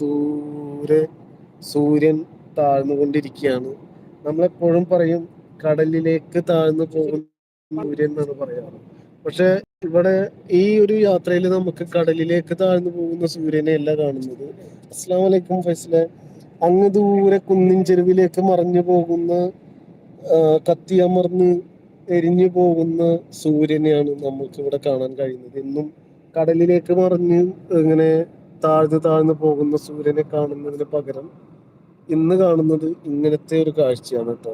ദൂരെ സൂര്യൻ താഴ്ന്നുകൊണ്ടിരിക്കുകയാണ്. നമ്മളെപ്പോഴും പറയും കടലിലേക്ക് താഴ്ന്നു പോകുന്ന സൂര്യൻ എന്നാണ് പറയാറ്. പക്ഷെ ഇവിടെ ഈ ഒരു യാത്രയിൽ നമുക്ക് കടലിലേക്ക് താഴ്ന്നു പോകുന്ന സൂര്യനെ അല്ല കാണുന്നത്. അസ്സലാമു അലൈക്കും ഫൈസലെ. അങ്ങ് ദൂരെ കുന്നിൻ ചെരുവിലേക്ക് മറഞ്ഞു പോകുന്ന കത്തിയമർന്ന് എരിഞ്ഞു പോകുന്ന സൂര്യനെയാണ് നമുക്ക് ഇവിടെ കാണാൻ കഴിയുന്നത്. എന്നും കടലിലേക്ക് മറിഞ്ഞ് ഇങ്ങനെ താഴ്ന്നു താഴ്ന്നു പോകുന്ന സൂര്യനെ കാണുന്നതിന് പകരം ഇന്ന് കാണുന്നത് ഇങ്ങനത്തെ ഒരു കാഴ്ചയാണ് കേട്ടോ.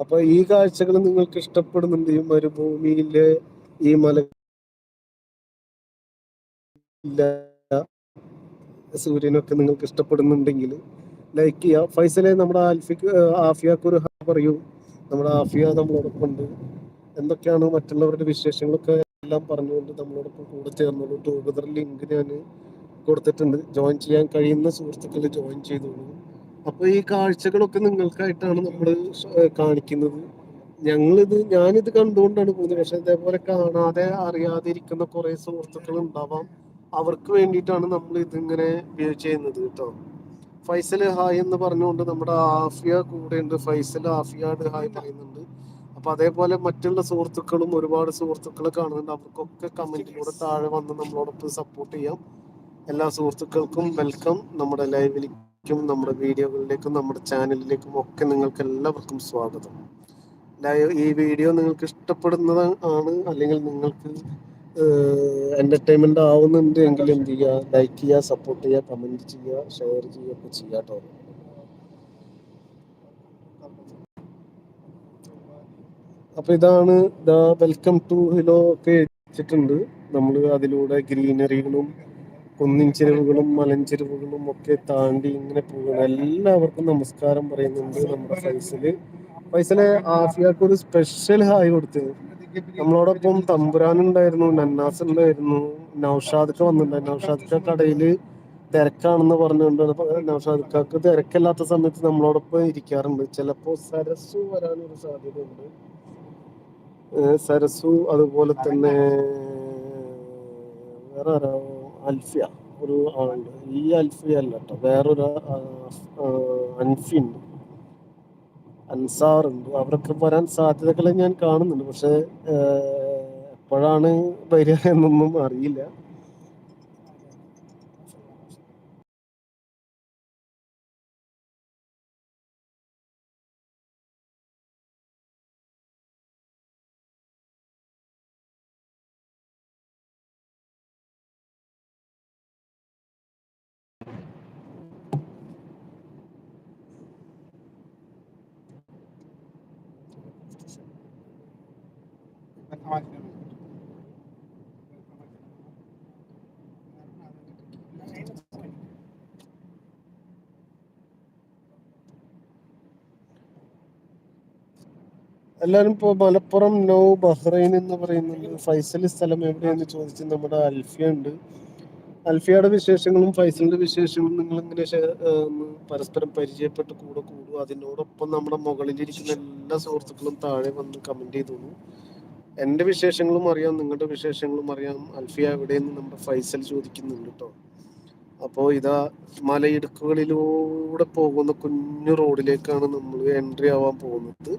അപ്പൊ ഈ കാഴ്ചകൾ നിങ്ങൾക്ക് ഇഷ്ടപ്പെടുന്നുണ്ട്, ഈ മരുഭൂമിയിലെ ഈ മല സൂര്യനൊക്കെ നിങ്ങൾക്ക് ഇഷ്ടപ്പെടുന്നുണ്ടെങ്കിൽ ലൈക്ക് ചെയ്യുക. ഫൈസലെ, നമ്മുടെ ആഫിയാക്ക് ഒരു ഹായ് പറയൂ. നമ്മുടെ ആഫിയ നമ്മളോടൊപ്പം ഉണ്ട്. എന്തൊക്കെയാണ് മറ്റുള്ളവരുടെ വിശേഷങ്ങളൊക്കെ എല്ലാം പറഞ്ഞുകൊണ്ട് നമ്മളോടൊപ്പം കൂടെ ചേർന്നോളൂ. ടൂഗദർ ലിങ്ക് ഞാൻ കൊടുത്തിട്ടുണ്ട്. ജോയിൻ ചെയ്യാൻ കഴിയുന്ന സുഹൃത്തുക്കൾ ജോയിൻ ചെയ്തോളൂ. അപ്പൊ ഈ കാഴ്ചകളൊക്കെ നിങ്ങൾക്കായിട്ടാണ് നമ്മൾ കാണിക്കുന്നത്. ഞാനിത് കണ്ടുകൊണ്ടാണ് പോകുന്നത്. പക്ഷെ ഇതേപോലെ കാണാതെ അറിയാതെ ഇരിക്കുന്ന കുറെ സുഹൃത്തുക്കൾ ഉണ്ടാവാം. അവർക്ക് വേണ്ടിയിട്ടാണ് നമ്മൾ ഇതിങ്ങനെ ചെയ്യുന്നത് കേട്ടോ. ഫൈസൽ ഹായ് എന്ന് പറഞ്ഞുകൊണ്ട് നമ്മുടെ ആഫിയ കൂടെ ഉണ്ട്. ഫൈസൽ ആഫിയാട് ഹായ് പറയുന്നുണ്ട്. അപ്പൊ അതേപോലെ മറ്റുള്ള സുഹൃത്തുക്കളും ഒരുപാട് സുഹൃത്തുക്കളെ കാണുന്നുണ്ട്. അവർക്കൊക്കെ കമന്റിലൂടെ താഴെ വന്ന് നമ്മളോടൊപ്പം സപ്പോർട്ട് ചെയ്യാം. എല്ലാ സുഹൃത്തുക്കൾക്കും വെൽക്കം. നമ്മുടെ ലൈവിലേക്കും നമ്മുടെ വീഡിയോകളിലേക്കും നമ്മുടെ ചാനലിലേക്കും ഒക്കെ നിങ്ങൾക്ക് എല്ലാവർക്കും സ്വാഗതം. ഈ വീഡിയോ നിങ്ങൾക്ക് ഇഷ്ടപ്പെടുന്നത് ആണ്, അല്ലെങ്കിൽ നിങ്ങൾക്ക് എന്റർടൈൻമെന്റ് ആവുന്നുണ്ട് എങ്കിൽ എന്ത് ചെയ്യുക, ലൈക്ക് ചെയ്യുക, സപ്പോർട്ട് ചെയ്യുക, കമന്റ് ചെയ്യുക, ഷെയർ ചെയ്യുക ഒക്കെ ചെയ്യാട്ടോ. അപ്പൊ ഇതാണ് വെൽക്കം ടു ഹിലോ ഒക്കെ എഴുതിച്ചിട്ടുണ്ട്. നമ്മൾ അതിലൂടെ ഗ്രീനറികളും കുന്നിൻ ചെരുവുകളും മലഞ്ചെരുവുകളും ഒക്കെ താണ്ടി ഇങ്ങനെ പോകുന്നത്. എല്ലാവർക്കും നമസ്കാരം പറയുന്നുണ്ട് നമ്മുടെ ഫൈസലെ. ആഫിയാക്ക് ഒരു സ്പെഷ്യൽ ഹായ് കൊടുത്ത്. നമ്മളോടൊപ്പം തമ്പുരാൻ ഉണ്ടായിരുന്നു, നന്നാസ് ഉണ്ടായിരുന്നു, നൗഷാദൊക്കെ വന്നിട്ടുണ്ടായിരുന്നു. നൗഷാദ് കടയില് തിരക്കാണെന്ന് പറഞ്ഞുകൊണ്ട് നൗഷാദ് തിരക്കില്ലാത്ത സമയത്ത് നമ്മളോടൊപ്പം ഇരിക്കാറുണ്ട്. ചിലപ്പോ സരസു വരാനൊരു സാധ്യതയുണ്ട്. സരസു, അതുപോലെ തന്നെ വേറെ ആരാ, അൽഫിയ ഒരു ആളുണ്ട്. ഈ അൽഫിയ അല്ല കേട്ടോ, വേറൊരു അൻഫിയുണ്ട്, അൻസാറുണ്ട്. അവരൊക്കെ വരാൻ സാധ്യതകൾ ഞാൻ കാണുന്നുണ്ട്. പക്ഷെ എപ്പോഴാണ് വരിക എന്നൊന്നും അറിയില്ല. എല്ലാരും ഇപ്പോ മലപ്പുറം നോ ബഹ്റൈൻ എന്ന് പറയുന്നത്. ഫൈസൽ സ്ഥലം എവിടെയെന്ന് ചോദിച്ച് നമ്മുടെ അൽഫിയ ഉണ്ട്. അൽഫിയയുടെ വിശേഷങ്ങളും ഫൈസലിന്റെ വിശേഷങ്ങളും നിങ്ങൾ ഇങ്ങനെ പരസ്പരം പരിചയപ്പെട്ട് കൂടെ കൂടുക. അതിനോടൊപ്പം നമ്മുടെ മുകളിലിരിക്കുന്ന എല്ലാ സുഹൃത്തുക്കളും താഴെ വന്ന് കമന്റ് ചെയ്തോളൂ. എന്റെ വിശേഷങ്ങളും അറിയാം, നിങ്ങളുടെ വിശേഷങ്ങളും അറിയാം. അൽഫിയ എവിടെയെന്ന് നമ്മുടെ ഫൈസൽ ചോദിക്കുന്നുണ്ട് കേട്ടോ. അപ്പോ ഇതാ മലയിടുക്കുകളിലൂടെ പോകുന്ന കുഞ്ഞു റോഡിലേക്കാണ് നമ്മൾ എൻട്രി ആവാൻ പോകുന്നത്.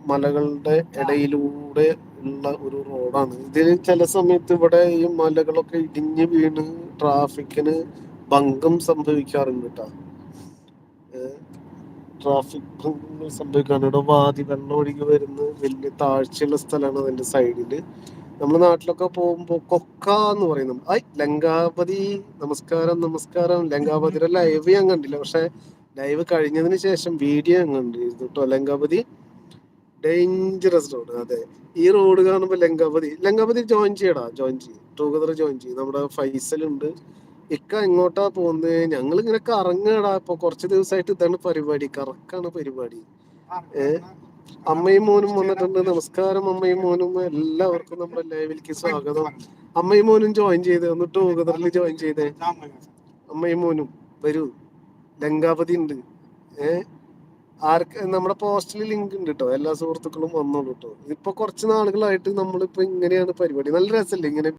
മലകളുടെ ഇടയിലൂടെ ഉള്ള ഒരു റോഡാണ്. ഇതിൽ ചില സമയത്ത് ഇവിടെ ഈ മലകളൊക്കെ ഇടിഞ്ഞ് വീണ് ട്രാഫിക്കിന് ഭംഗം സംഭവിക്കാറുണ്ട് കേട്ടോ. ട്രാഫിക് ഭംഗങ്ങൾ സംഭവിക്കാറുണ്ട്. ഇവിടെ വാതി വെള്ളം ഒഴുകി വരുന്ന വലിയ താഴ്ചയുള്ള സ്ഥലമാണ് അതിന്റെ സൈഡില്. നമ്മുടെ നാട്ടിലൊക്കെ പോകുമ്പോ കൊക്ക എന്ന് പറയുന്നു. ലങ്കാപതി, നമസ്കാരം നമസ്കാരം. ലങ്കാപതിയുടെ ലൈവ് ഞാൻ കണ്ടില്ല, പക്ഷെ ലൈവ് കഴിഞ്ഞതിന് ശേഷം വീഡിയോ ഞാൻ കണ്ടിരുന്നു കേട്ടോ. ലങ്കാപതി ഡേഞ്ചറസ് റോഡ്. അതെ, ഈ റോഡ് കാണുമ്പോ ലങ്കാപതി ജോയിൻ ചെയ്യടാ, ജോയിൻ ചെയ്യും, ടുഗദർ ജോയിൻ ചെയ്യും. നമ്മുടെ ഫൈസൽ ഉണ്ട്. ഇക്ക എങ്ങോട്ടാ പോകുന്നത്? ഞങ്ങൾ ഇങ്ങനെ കറങ്ങാടാ. ഇപ്പൊ കുറച്ച് ദിവസമായിട്ട് ഇതാണ് പരിപാടി, കറക്കാണ് പരിപാടി. അമ്മയും മോനും വന്നിട്ടുണ്ട്. നമസ്കാരം അമ്മയും മോനും. എല്ലാവർക്കും നമ്മുടെ ലൈവിലേക്ക് സ്വാഗതം. അമ്മയും മോനും ജോയിൻ ചെയ്ത്, ഒന്ന് ടുഗദറിൽ ജോയിൻ ചെയ്തേ. അമ്മയും മോനും വരൂ, ലങ്കാപതി ഉണ്ട്. ആർക്ക് നമ്മുടെ പോസ്റ്റിൽ ലിങ്ക് ഉണ്ട് കേട്ടോ. എല്ലാ സുഹൃത്തുക്കളും വന്നോളൂ കേട്ടോ. ഇപ്പൊ കുറച്ച് നാളുകളായിട്ട് നമ്മളിപ്പോ ഇങ്ങനെയാണ് പരിപാടി. നല്ല രസമല്ലേ ഇങ്ങനെ